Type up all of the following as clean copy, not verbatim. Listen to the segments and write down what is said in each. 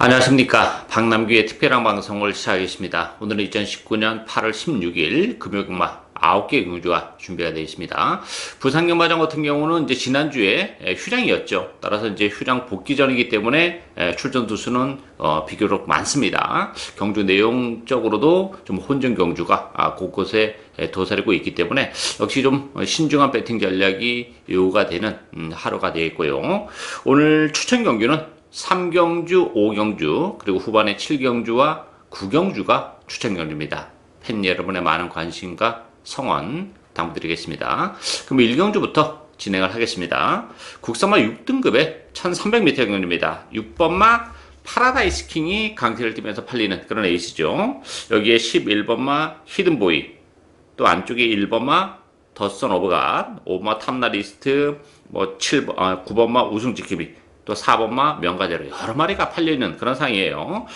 안녕하십니까. 박남규의 특별한 방송을 시작하겠습니다. 오늘은 2019년 8월 16일 금요일마 9개 경주가 준비가 되어 있습니다. 부산경마장 같은 경우는 이제 지난주에 휴장이었죠. 따라서 이제 휴장 복귀 전이기 때문에 출전 두수는 비교적 많습니다. 경주 내용적으로도 좀 혼전 경주가 곳곳에 도사리고 있기 때문에 역시 좀 신중한 배팅 전략이 요구가 되는 하루가 되겠고요. 오늘 추천 경주는 3경주, 5경주, 그리고 후반에 7경주와 9경주가 추천 경주입니다. 팬 여러분의 많은 관심과 성원 당부드리겠습니다. 그럼 1경주부터 진행을 하겠습니다. 국산마 6등급의 1300m 경주입니다. 6번마 파라다이스 킹이 강세를 띠면서 팔리는 그런 에이스죠. 여기에 11번마 히든보이, 또 안쪽에 1번마 더선 오버갓, 5번마 탐나리스트, 9번마 우승지킴이, 또 4번마 명가제로 여러 마리가 팔려있는 그런 상이에요.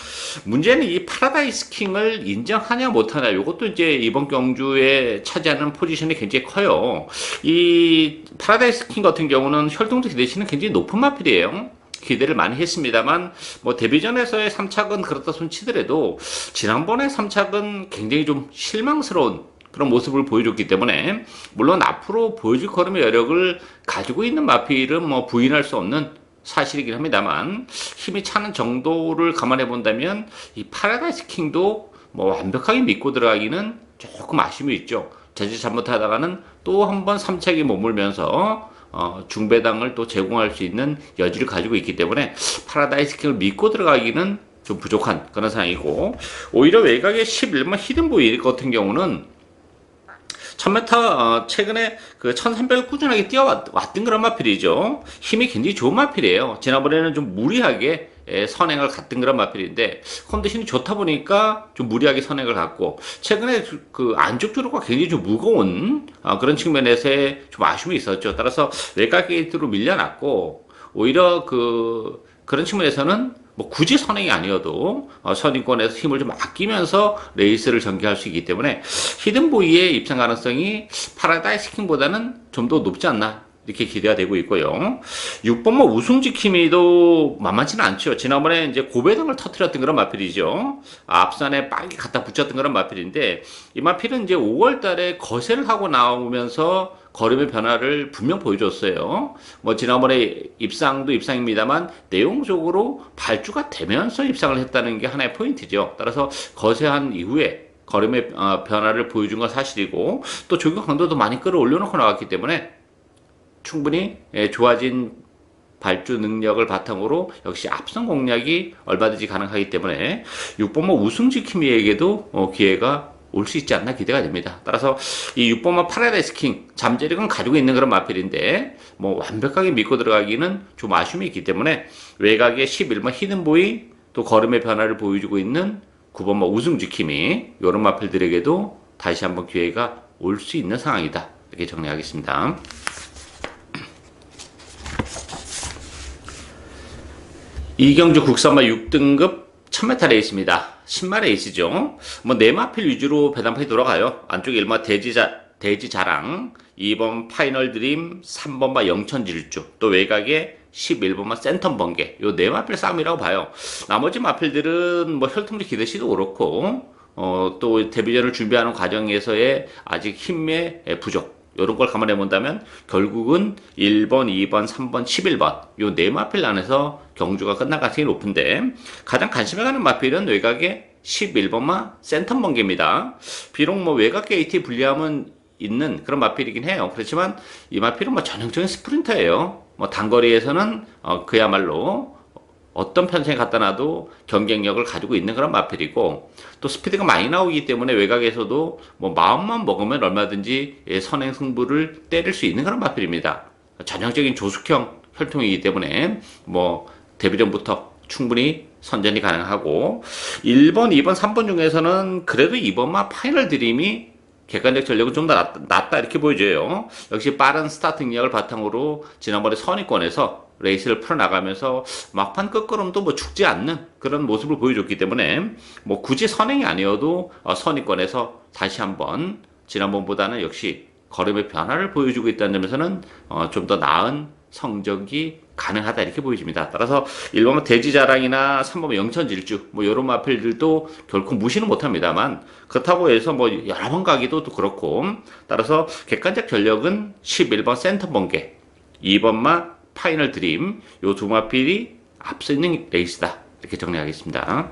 문제는 이 파라다이스 킹을 인정하냐 못하냐, 이것도 이제 이번 경주에 차지하는 포지션이 굉장히 커요. 이 파라다이스 킹 같은 경우는 혈통도 기대치는 굉장히 높은 마필이에요. 기대를 많이 했습니다만 데뷔전에서의 3착은 그렇다 손 치더라도 지난번에 3착은 굉장히 좀 실망스러운 그런 모습을 보여줬기 때문에, 물론 앞으로 보여줄 걸음의 여력을 가지고 있는 마필은 부인할 수 없는 사실이긴 합니다만, 힘이 차는 정도를 감안해 본다면 이 파라다이스 킹도 완벽하게 믿고 들어가기는 조금 아쉬움이 있죠. 자칫 잘못하다가는 또 한 번 3착에 머물면서 중배당을 또 제공할 수 있는 여지를 가지고 있기 때문에 파라다이스 킹을 믿고 들어가기는 좀 부족한 그런 상황이고, 오히려 외곽의 11번 히든보이 같은 경우는 1000m 최근에 그 1300을 꾸준하게 뛰어왔던 그런 마필이죠. 힘이 굉장히 좋은 마필이에요. 지난번에는 좀 무리하게 선행을 갔던 그런 마필인데 컨디션이 좋다 보니까 좀 무리하게 선행을 갔고, 최근에 그 안쪽 주로가 굉장히 좀 무거운 그런 측면에서의 좀 아쉬움이 있었죠. 따라서 외곽 게이트로 밀려났고, 오히려 그런 측면에서는 굳이 선행이 아니어도 선행권에서 힘을 좀 아끼면서 레이스를 전개할 수 있기 때문에 히든보이의 입상 가능성이 파라다이스 킹보다는 좀 더 높지 않나, 이렇게 기대가 되고 있고요. 6번마 우승지킴이도 만만치는 않죠. 지난번에 이제 고배당을 터뜨렸던 그런 마필이죠. 앞선에 빨리 갖다 붙였던 그런 마필인데, 이 마필은 이제 5월 달에 거세를 하고 나오면서 걸음의 변화를 분명 보여줬어요. 지난번에 입상도 입상입니다만 내용적으로 발주가 되면서 입상을 했다는 게 하나의 포인트죠. 따라서 거세한 이후에 걸음의 변화를 보여준 건 사실이고, 또 조경 강도도 많이 끌어올려놓고 나왔기 때문에 충분히 좋아진 발주 능력을 바탕으로 역시 앞선 공략이 얼마든지 가능하기 때문에 6번마 우승지킴이에게도 기회가 올 수 있지 않나 기대가 됩니다. 따라서 이 6번마 파라다이스 킹 잠재력은 가지고 있는 그런 마필인데 완벽하게 믿고 들어가기는 좀 아쉬움이 있기 때문에 외곽에 11번 히든보이, 또 걸음의 변화를 보여주고 있는 9번마 우승지킴이, 이런 마필들에게도 다시 한번 기회가 올 수 있는 상황이다, 이렇게 정리하겠습니다. 이경주 국산마 6등급 1000m 레이스입니다. 10마 레이스죠. 네마필 위주로 배당판이 돌아가요. 안쪽에 1번 대지자랑, 2번 파이널 드림, 3번마 영천질주, 또 외곽에 11번마 센텀 번개, 요 네마필 싸움이라고 봐요. 나머지 마필들은 혈통지 기대시도 그렇고, 또 데뷔전을 준비하는 과정에서의 아직 힘의 부족, 이런 걸 감안해 본다면 결국은 1번, 2번, 3번, 11번 요 네 마필 안에서 경주가 끝날 가능성이 높은데, 가장 관심을 가는 마필은 외곽의 11번마 센텀 번개입니다. 비록 외곽 게이트에 불리함은 있는 그런 마필이긴 해요. 그렇지만 이 마필은 전형적인 스프린터예요. 단거리에서는 그야말로 어떤 편성에 갖다 놔도 경쟁력을 가지고 있는 그런 마필이고, 또 스피드가 많이 나오기 때문에 외곽에서도 마음만 먹으면 얼마든지 선행 승부를 때릴 수 있는 그런 마필입니다. 전형적인 조숙형 혈통이기 때문에 데뷔전부터 충분히 선전이 가능하고, 1번, 2번, 3번 중에서는 그래도 2번마 파이널 드림이 객관적 전력은 좀 더 낫다, 이렇게 보여져요. 역시 빠른 스타트 능력을 바탕으로 지난번에 선의권에서 레이스를 풀어나가면서 막판 끝걸음도 죽지 않는 그런 모습을 보여줬기 때문에 굳이 선행이 아니어도 선의권에서 다시 한번 지난번보다는 역시 걸음의 변화를 보여주고 있다는 점에서는 좀 더 나은 성적이 가능하다 이렇게 보여집니다. 따라서 1번은 대지자랑이나 3번은 영천질주 뭐 이런 마필들도 결코 무시는 못합니다만 그렇다고 해서 뭐 여러 번 가기도 또 그렇고 따라서 객관적 전력은 11번 센터 번개 2번마 파이널 드림 요 두 마필이 앞서 있는 레이스다 이렇게 정리하겠습니다.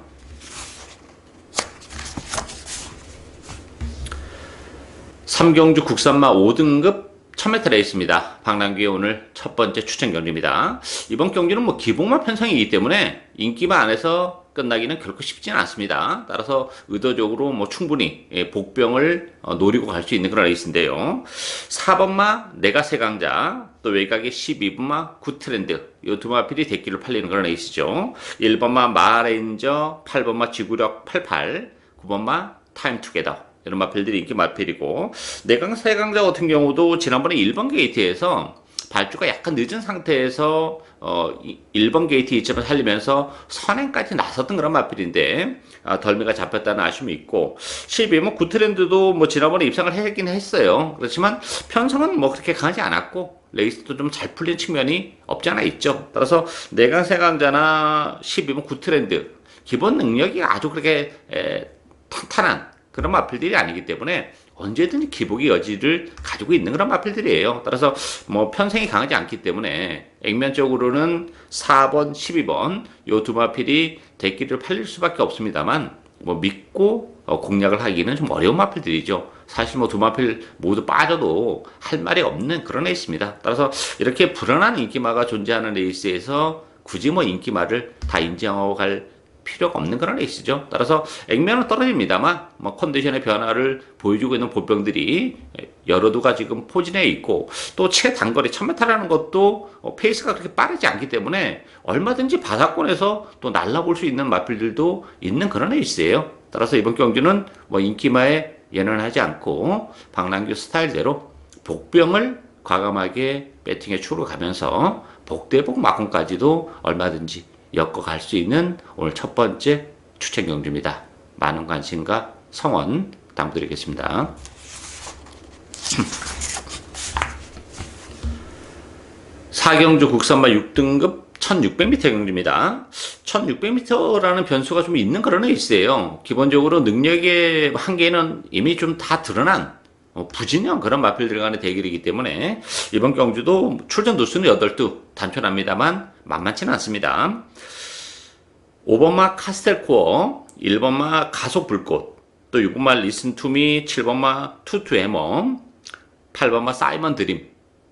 3경주 국산마 5등급 1000m 레이스입니다. 박남규의 오늘 첫 번째 추천 경기입니다. 이번 경기는 뭐 기복마 편성이기 때문에 인기마 안에서 끝나기는 결코 쉽지는 않습니다. 따라서 의도적으로 뭐 충분히 복병을 노리고 갈 수 있는 그런 레이스인데요. 4번마 내가 세강자 또 외곽의 12번마 굿트렌드 이 두 마필이 대기를 팔리는 그런 레이스죠. 1번마 마레인저 8번마 지구력 88 9번마 타임투게더 이런 마필들이 인기 마필이고 내강 세강자 같은 경우도 지난번에 1번 게이트에서 발주가 약간 늦은 상태에서 1번 게이트 이점을 살리면서 선행까지 나섰던 그런 마필인데 덜미가 잡혔다는 아쉬움이 있고 12번 굿트렌드도 뭐 지난번에 입상을 하긴 했어요. 그렇지만 편성은 뭐 그렇게 강하지 않았고 레이스도 좀 잘 풀린 측면이 없지 않아 있죠. 따라서 내강 세강자나 12번 굿트렌드 기본 능력이 아주 그렇게 탄탄한 그런 마필들이 아니기 때문에 언제든지 기복의 여지를 가지고 있는 그런 마필들이에요. 따라서 뭐 편성이 강하지 않기 때문에 액면적으로는 4번, 12번 요 두 마필이 대기를 팔릴 수밖에 없습니다만 뭐 믿고 공략을 하기는 좀 어려운 마필들이죠. 사실 뭐 두 마필 모두 빠져도 할 말이 없는 그런 레이스입니다. 따라서 이렇게 불안한 인기마가 존재하는 레이스에서 굳이 뭐 인기마를 다 인정하고 갈 필요가 없는 그런 레이스죠. 따라서 액면은 떨어집니다만 뭐 컨디션의 변화를 보여주고 있는 보병들이 여러 두가 지금 포진해 있고 또 최단거리 1000m라는 것도 페이스가 그렇게 빠르지 않기 때문에 얼마든지 바닥권에서 또 날라볼 수 있는 마필들도 있는 그런 레이스예요. 따라서 이번 경기는 뭐 인기마에 연연하지 않고 박남규 스타일대로 복병을 과감하게 배팅에 추로 가면서 복대복 막공까지도 얼마든지 엮어갈 수 있는 오늘 첫 번째 추천 경주입니다. 많은 관심과 성원 당부드리겠습니다. 4경주 국산마 6등급 1600m 경주입니다. 1600m라는 변수가 좀 있는 그런 레이스예요. 기본적으로 능력의 한계는 이미 좀 다 드러난 부진형 그런 마필들 간의 대결이기 때문에 이번 경주도 출전 두수는 8두 단촐합니다만 만만치는 않습니다. 5번마 카스텔코어 1번마 가속불꽃 또 6번마 리슨투미 7번마 투투해머 8번마 사이먼 드림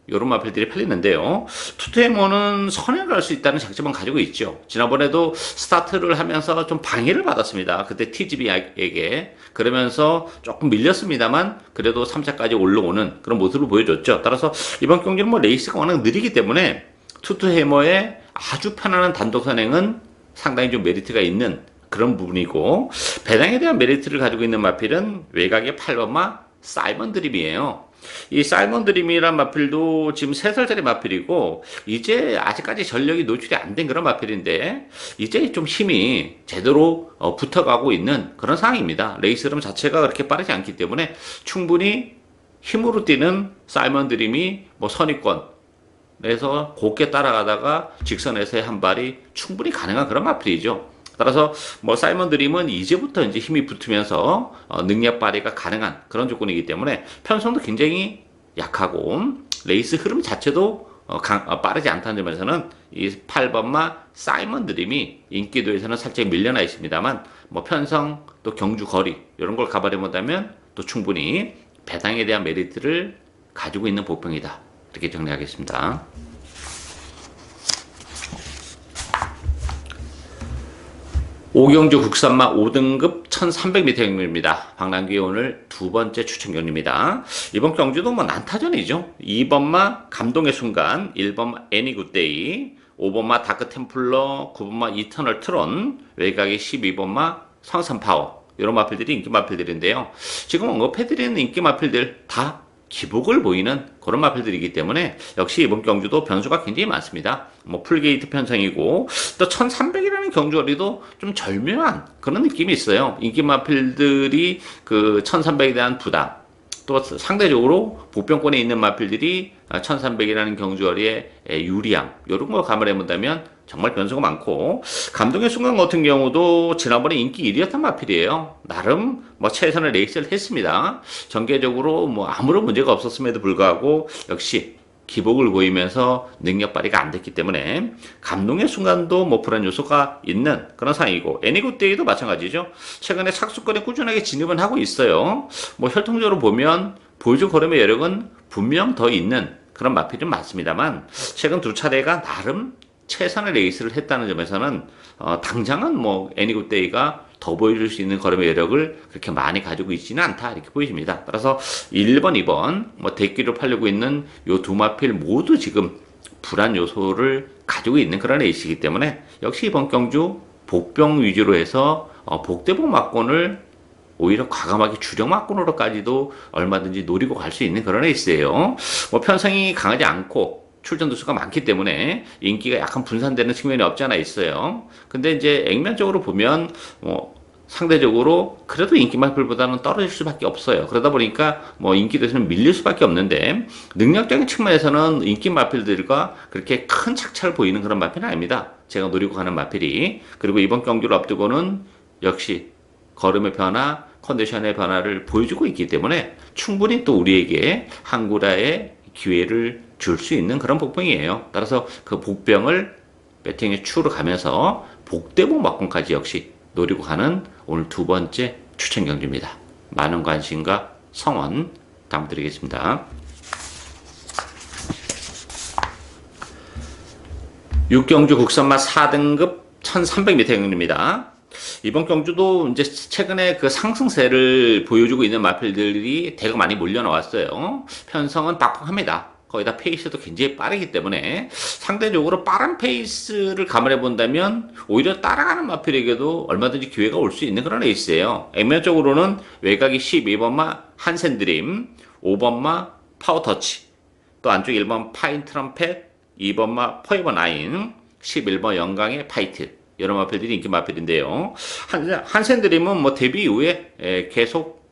이런 마필들이 팔리는데요. 투투해머는 선행을 할 수 있다는 장점은 가지고 있죠. 지난번에도 스타트를 하면서 좀 방해를 받았습니다. 그때 TGB에게 그러면서 조금 밀렸습니다만 그래도 3차까지 올라오는 그런 모습을 보여줬죠. 따라서 이번 경기는 뭐 레이스가 워낙 느리기 때문에 투투해머의 아주 편안한 단독 선행은 상당히 좀 메리트가 있는 그런 부분이고 배당에 대한 메리트를 가지고 있는 마필은 외곽의 8번마 사이먼 드림이에요. 이 사이먼 드림이란 마필도 지금 3살짜리 마필이고 이제 아직까지 전력이 노출이 안 된 그런 마필인데 이제 좀 힘이 제대로 붙어가고 있는 그런 상황입니다. 레이스 흐름 자체가 그렇게 빠르지 않기 때문에 충분히 힘으로 뛰는 사이먼 드림이 뭐 선입권에서 곱게 따라가다가 직선에서의 한 발이 충분히 가능한 그런 마필이죠. 따라서 뭐 사이먼 드림은 이제부터 이제 힘이 붙으면서 능력 발휘가 가능한 그런 조건이기 때문에 편성도 굉장히 약하고 레이스 흐름 자체도 빠르지 않다는 점에서는 이 8번마 사이먼 드림이 인기도에서는 살짝 밀려나 있습니다만 뭐 편성 또 경주 거리 이런 걸 가발해 본다면 또 충분히 배당에 대한 메리트를 가지고 있는 보병이다 이렇게 정리하겠습니다. 5경주 국산마 5등급 1300m 경주입니다. 박남규의 오늘 두 번째 추천 경주입니다. 이번 경주도 뭐 난타전이죠. 2번마 감동의 순간, 1번마 애니굿데이, 5번마 다크템플러, 9번마 이터널 트론, 외곽의 12번마 성산파워 이런 마필들이 인기 마필들인데요. 지금 언급해드리는 인기 마필들 다 기복을 보이는 그런 마필들이기 때문에 역시 이번 경주도 변수가 굉장히 많습니다. 뭐 풀게이트 편성이고 또 1300이라는 경주거리도 좀 절묘한 그런 느낌이 있어요. 인기 마필들이 그 1300에 대한 부담 또 상대적으로 복병권에 있는 마필들이 1300이라는 경주거리에 유리함 이런 걸 감을 해본다면 정말 변수가 많고, 감동의 순간 같은 경우도 지난번에 인기 1위였던 마필이에요. 나름 뭐 최선의 레이스를 했습니다. 전개적으로 뭐 아무런 문제가 없었음에도 불구하고 역시 기복을 보이면서 능력 발휘가 안 됐기 때문에 감동의 순간도 뭐 불안 요소가 있는 그런 상황이고, 애니굿데이도 마찬가지죠. 최근에 착수권에 꾸준하게 진입은 하고 있어요. 뭐 혈통적으로 보면 보여준 걸음의 여력은 분명 더 있는 그런 마필은 맞습니다만, 최근 두 차례가 나름 최선의 레이스를 했다는 점에서는 당장은 뭐 애니굿데이가 더 보여줄 수 있는 걸음의 여력을 그렇게 많이 가지고 있지는 않다 이렇게 보여집니다. 따라서 1번, 2번 뭐 대기로 팔려고 있는 요 두 마필 모두 지금 불안 요소를 가지고 있는 그런 레이스이기 때문에 역시 이번 경주 복병 위주로 해서 복대복 막권을 오히려 과감하게 주력 막권으로까지도 얼마든지 노리고 갈 수 있는 그런 레이스예요. 뭐 편성이 강하지 않고 출전 두수가 많기 때문에 인기가 약간 분산되는 측면이 없지 않아 있어요. 근데 이제 액면적으로 보면 뭐 상대적으로 그래도 인기 마필보다는 떨어질 수밖에 없어요. 그러다 보니까 뭐 인기 대수는 밀릴 수밖에 없는데, 능력적인 측면에서는 인기 마필들과 그렇게 큰 착차를 보이는 그런 마필은 아닙니다. 제가 노리고 가는 마필이. 그리고 이번 경기를 앞두고는 역시 걸음의 변화, 컨디션의 변화를 보여주고 있기 때문에 충분히 또 우리에게 한구라의 기회를 줄 수 있는 그런 복병이에요. 따라서 그 복병을 배팅의 추로 가면서 복대복 막권까지 역시 노리고 가는 오늘 두 번째 추천 경주입니다. 많은 관심과 성원 당부드리겠습니다. 6경주 국선마 4등급 1300m 경주입니다. 이번 경주도 이제 최근에 그 상승세를 보여주고 있는 마필들이 대거 많이 몰려 나왔어요. 편성은 빡빡합니다. 거기다 페이스도 굉장히 빠르기 때문에 상대적으로 빠른 페이스를 감안해 본다면 오히려 따라가는 마필에게도 얼마든지 기회가 올 수 있는 그런 레이스예요. 액면적으로는 외곽이 12번마 한센드림, 5번마 파워터치, 또 안쪽 1번 파인 트럼펫, 2번마 포에버 나인, 11번 영광의 파이트, 이런 마필들이 인기 마필인데요. 한센드림은 뭐 데뷔 이후에 계속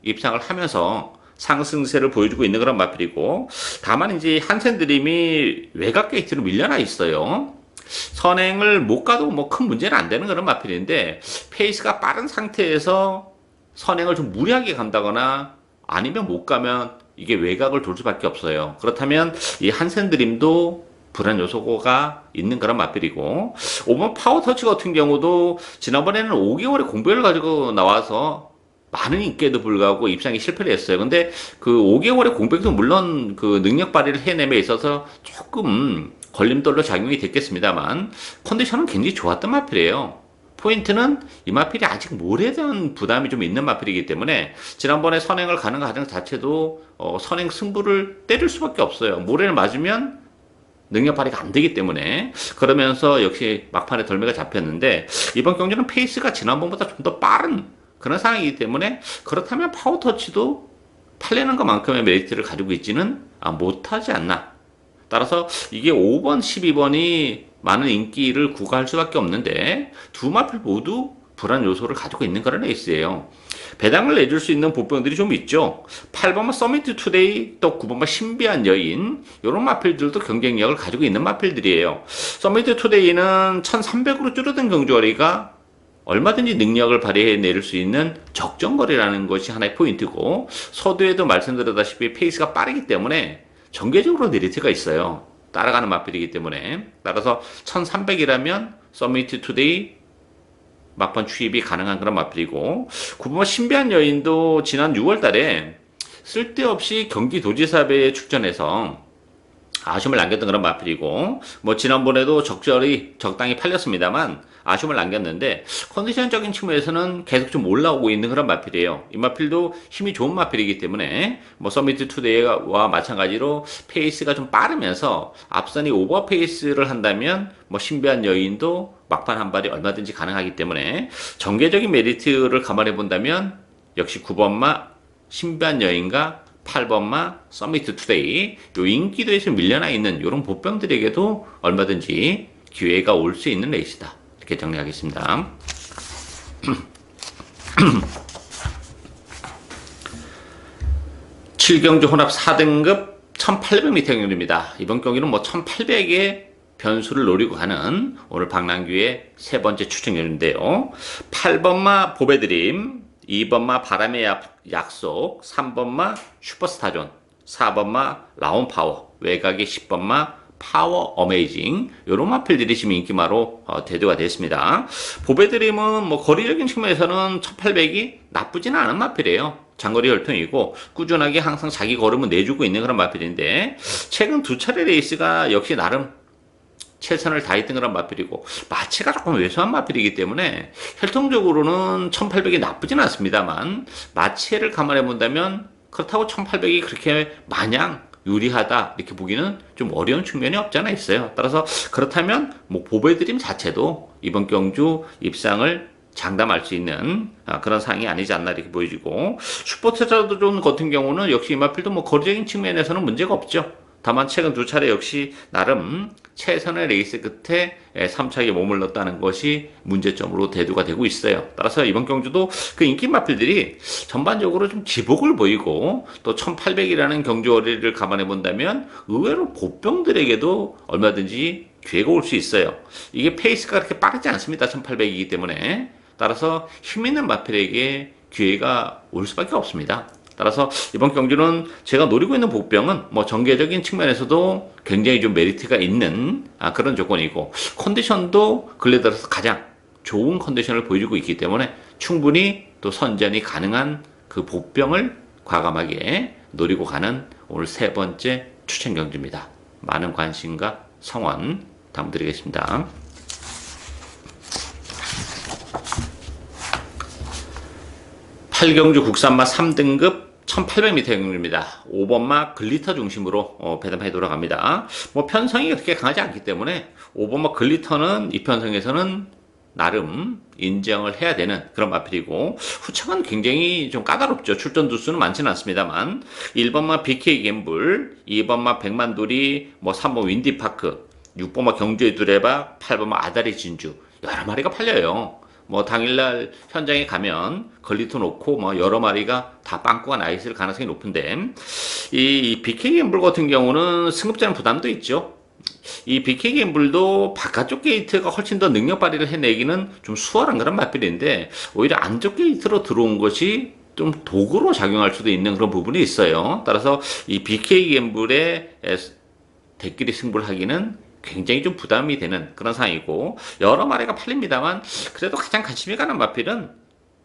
입상을 하면서 상승세를 보여주고 있는 그런 마필이고, 다만 이제 한센드림이 외곽 게이트로 밀려나 있어요. 선행을 못 가도 뭐 큰 문제는 안 되는 그런 마필인데, 페이스가 빠른 상태에서 선행을 좀 무리하게 간다거나 아니면 못 가면 이게 외곽을 돌 수밖에 없어요. 그렇다면 이 한센드림도 불안 요소가 있는 그런 마필이고, 5번 파워터치 같은 경우도 지난번에는 5개월의 공백을 가지고 나와서 많은 인기에도 불구하고 입상이 실패를 했어요. 근데 그 5개월의 공백도 물론 그 능력 발휘를 해냄에 있어서 조금 걸림돌로 작용이 됐겠습니다만, 컨디션은 굉장히 좋았던 마필이에요. 포인트는 이 마필이 아직 모래에 대한 부담이 좀 있는 마필이기 때문에 지난번에 선행을 가는 과정 자체도 선행 승부를 때릴 수밖에 없어요. 모래를 맞으면 능력 발휘가 안 되기 때문에. 그러면서 역시 막판에 덜매가 잡혔는데, 이번 경기는 페이스가 지난번보다 좀 더 빠른 그런 상황이기 때문에 그렇다면 파워터치도 팔리는 것만큼의 메리트를 가지고 있지는 못하지 않나. 따라서 이게 5번, 12번이 많은 인기를 구가할 수밖에 없는데, 두 마필 모두 불안 요소를 가지고 있는 그런 레이스예요. 배당을 내줄 수 있는 복병들이 좀 있죠. 8번마 서미트 투데이, 또 9번마 신비한 여인, 이런 마필들도 경쟁력을 가지고 있는 마필들이에요. 서미트 투데이는 1300으로 줄어든 경주거리가 얼마든지 능력을 발휘해 내릴 수 있는 적정거리라는 것이 하나의 포인트고, 서두에도 말씀드렸다시피 페이스가 빠르기 때문에 전개적으로 메리트가 있어요. 따라가는 마필이기 때문에. 따라서 1300이라면 서미트 투데이 막판 추입이 가능한 그런 마필이고, 9번 신비한 여인도 지난 6월 달에 쓸데없이 경기도지사배에 출전해서 아쉬움을 남겼던 그런 마필이고, 뭐 지난번에도 적당히 팔렸습니다만 아쉬움을 남겼는데, 컨디션적인 측면에서는 계속 좀 올라오고 있는 그런 마필이에요. 이 마필도 힘이 좋은 마필이기 때문에 뭐 서미트 투데이와 마찬가지로 페이스가 좀 빠르면서 앞선이 오버 페이스를 한다면 뭐 신비한 여인도 막판 한 발이 얼마든지 가능하기 때문에 전개적인 메리트를 감안해 본다면 역시 9번마 신비한 여인과 8번마 서미트 투데이, 요 인기도에서 밀려나 있는 이런 보병들에게도 얼마든지 기회가 올 수 있는 레이스다. 이렇게 정리하겠습니다. 7경주 혼합 4등급 1800m 경주입니다. 이번 경기는 뭐 1800의 변수를 노리고 가는 오늘 박남규의 세 번째 추천 경주인데요. 8번마 보배드림, 2번마 바람의 약속, 3번마 슈퍼스타존, 4번마 라온파워, 외곽의 10번마 파워 어메이징, 요런 마필들이 지금 인기마로 대두가 됐습니다. 보배드림은 뭐 거리적인 측면에서는 1800이 나쁘지는 않은 마필이에요. 장거리 혈통이고 꾸준하게 항상 자기 걸음을 내주고 있는 그런 마필인데, 최근 두 차례 레이스가 역시 나름 최선을 다했던 그런 마필이고 마체가 조금 왜소한 마필이기 때문에 혈통적으로는 1800이 나쁘진 않습니다만, 마체를 감안해 본다면 그렇다고 1800이 그렇게 마냥 유리하다 이렇게 보기는 좀 어려운 측면이 없지 않아 있어요. 따라서 그렇다면 뭐 보배드림 자체도 이번 경주 입상을 장담할 수 있는 그런 상황이 아니지 않나 이렇게 보여지고, 슈퍼스타존 같은 경우는 역시 이 마필도 뭐 거리적인 측면에서는 문제가 없죠. 다만 최근 두 차례 역시 나름 최선의 레이스 끝에 3차에 몸을 넣었다는 것이 문제점으로 대두가 되고 있어요. 따라서 이번 경주도 그 인기 마필들이 전반적으로 좀 기복을 보이고, 또 1800이라는 경주거리를 감안해 본다면 의외로 보병들에게도 얼마든지 기회가 올 수 있어요. 이게 페이스가 그렇게 빠르지 않습니다. 1800이기 때문에. 따라서 힘있는 마필에게 기회가 올 수밖에 없습니다. 따라서 이번 경주는 제가 노리고 있는 복병은 뭐 전개적인 측면에서도 굉장히 좀 메리트가 있는 그런 조건이고, 컨디션도 근래 들어서 가장 좋은 컨디션을 보여주고 있기 때문에 충분히 또 선전이 가능한 그 복병을 과감하게 노리고 가는 오늘 세 번째 추천 경주입니다. 많은 관심과 성원 당부드리겠습니다. 8경주 국산마 3등급 1800m 경주입니다. 5번마 글리터 중심으로 배담해 돌아갑니다. 뭐 편성이 그렇게 강하지 않기 때문에 5번마 글리터는 이 편성에서는 나름 인정을 해야 되는 그런 마필이고, 후측은 굉장히 좀 까다롭죠. 출전 두수는 많지는 않습니다만, 1번마 BK 갬블, 2번마 백만돌이, 뭐 3번 윈디파크, 6번마 경주의 두레박, 8번마 아다리 진주, 여러 마리가 팔려요. 뭐 당일날 현장에 가면 걸리터 놓고 뭐 여러 마리가 다 빵꾸가 나 있을 가능성이 높은데, 이 BK 갬블 같은 경우는 승급자는 부담도 있죠. 이 BK 갬블도 바깥쪽 게이트가 훨씬 더 능력 발휘를 해내기는 좀 수월한 그런 마필인데, 오히려 안쪽 게이트로 들어온 것이 좀 도구로 작용할 수도 있는 그런 부분이 있어요. 따라서 이 BK 갬블의 대끼리 승부를 하기는 굉장히 좀 부담이 되는 그런 상황이고, 여러 마리가 팔립니다만 그래도 가장 관심이 가는 마필은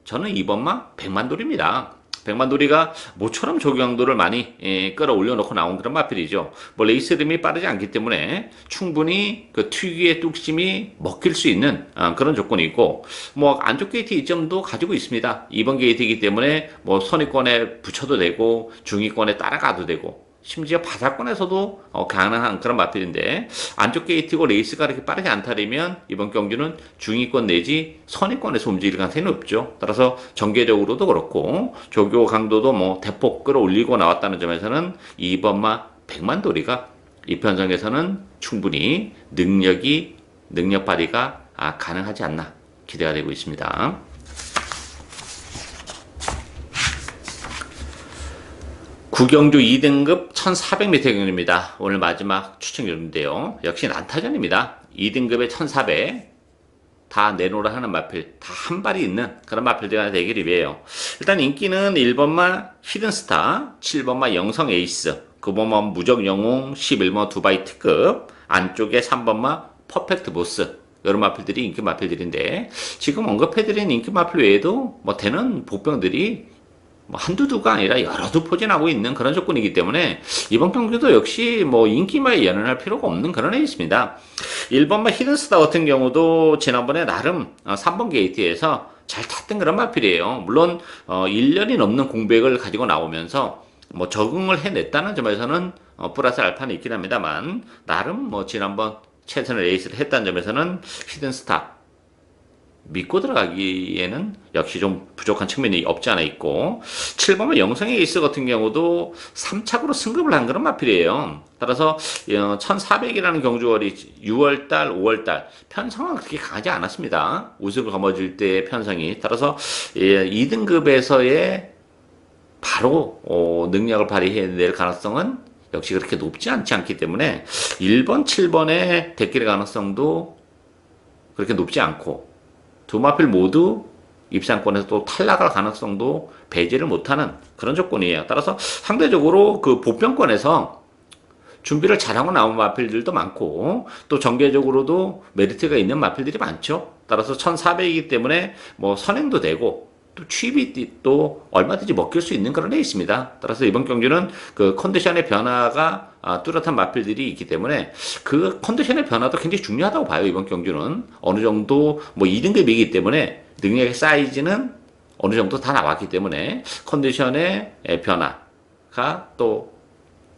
저는 2번마 백만돌입니다. 백만돌이가 모처럼 조경도를 많이 끌어올려 놓고 나온 그런 마필이죠. 뭐 레이스 림이 빠르지 않기 때문에 충분히 그 특유의 뚝심이 먹힐 수 있는 그런 조건이 있고, 뭐 안쪽 게이트 이점도 가지고 있습니다. 2번 게이트이기 때문에 뭐 선위권에 붙여도 되고 중위권에 따라가도 되고, 심지어 바닥권에서도 가능한 그런 마필인데, 안쪽 게이트고 레이스가 그렇게 빠르지 않다면 이번 경주는 중위권 내지 선위권에서 움직일 가능성이 높죠. 따라서 전개적으로도 그렇고 조교 강도도 뭐 대폭 끌어올리고 나왔다는 점에서는 2번마 백만돌이가 이 편성에서는 충분히 능력 발휘가 가능하지 않나 기대가 되고 있습니다. 9경주 2등급 1400m 경주입니다. 오늘 마지막 추천 경주인데요. 역시 난타전입니다. 2등급에 1400 다 내놓으라 하는 마필, 다 한 발이 있는 그런 마필들이 되기를 위해요. 일단 인기는 1번마 히든스타, 7번마 영성 에이스, 9번마 무적 영웅, 11번마 두바이 특급, 안쪽에 3번마 퍼펙트 보스, 이런 마필들이 인기 마필들인데, 지금 언급해드린 인기 마필 외에도 뭐 되는 복병들이 뭐 한두 두가 아니라 여러 두 포진하고 있는 그런 조건이기 때문에 이번 경기도 역시 뭐 인기마에 연연할 필요가 없는 그런 애 있습니다. 1번마 히든스타 같은 경우도 지난번에 나름 3번 게이트에서 잘 탔던 그런 마필이에요. 물론 1년이 넘는 공백을 가지고 나오면서 뭐 적응을 해냈다는 점에서는 플러스 알파는 있긴 합니다만, 나름 뭐 지난번 최선의 레이스를 했다는 점에서는 히든스타 믿고 들어가기에는 역시 좀 부족한 측면이 없지 않아 있고, 7번은 영성의 에이스 같은 경우도 3착으로 승급을 한 그런 마필이에요. 따라서 1400이라는 경주월이 6월달, 5월달 편성은 그렇게 강하지 않았습니다. 우승을 거머쥘 때의 편성이. 따라서 2등급에서의 바로 능력을 발휘해낼 가능성은 역시 그렇게 높지 않기 때문에 1번, 7번의 대길의 가능성도 그렇게 높지 않고 두 마필 모두 입상권에서 또 탈락할 가능성도 배제를 못하는 그런 조건이에요. 따라서 상대적으로 그 보편권에서 준비를 잘하고 나온 마필들도 많고 또 전개적으로도 메리트가 있는 마필들이 많죠. 따라서 1400이기 때문에 뭐 선행도 되고 또 취입이 또 얼마든지 먹힐 수 있는 그런 애 있습니다. 따라서 이번 경주는 그 컨디션의 변화가 뚜렷한 마필들이 있기 때문에 그 컨디션의 변화도 굉장히 중요하다고 봐요. 이번 경주는 어느 정도 뭐 2등급이기 때문에 능력의 사이즈는 어느 정도 다 나왔기 때문에 컨디션의 변화가 또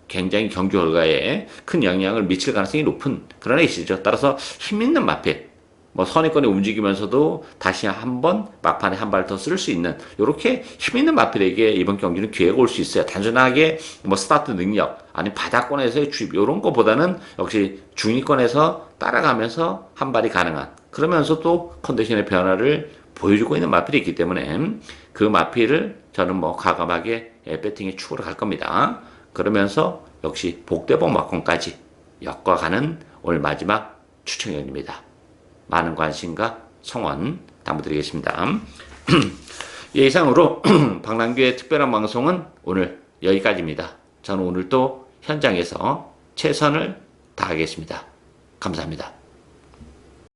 굉장히 경주 결과에 큰 영향을 미칠 가능성이 높은 그런 에이스죠. 따라서 힘있는 마필, 뭐 선의권에 움직이면서도 다시 한번 막판에 한 발 더 쓸 수 있는 이렇게 힘있는 마필에게 이번 경기는 기회가 올 수 있어요. 단순하게 뭐 스타트 능력 아니 바닥권에서의 주입 이런 거보다는 역시 중위권에서 따라가면서 한 발이 가능한 그러면서 또 컨디션의 변화를 보여주고 있는 마필이 있기 때문에 그 마필을 저는 뭐 과감하게 배팅에 축으로 갈 겁니다. 그러면서 역시 복대복 막kon까지 엮어가는 오늘 마지막 추천위원입니다. 많은 관심과 성원 당부드리겠습니다. 예, 이상으로 박남규의 특별한 방송은 오늘 여기까지입니다. 저는 오늘 또 현장에서 최선을 다하겠습니다. 감사합니다.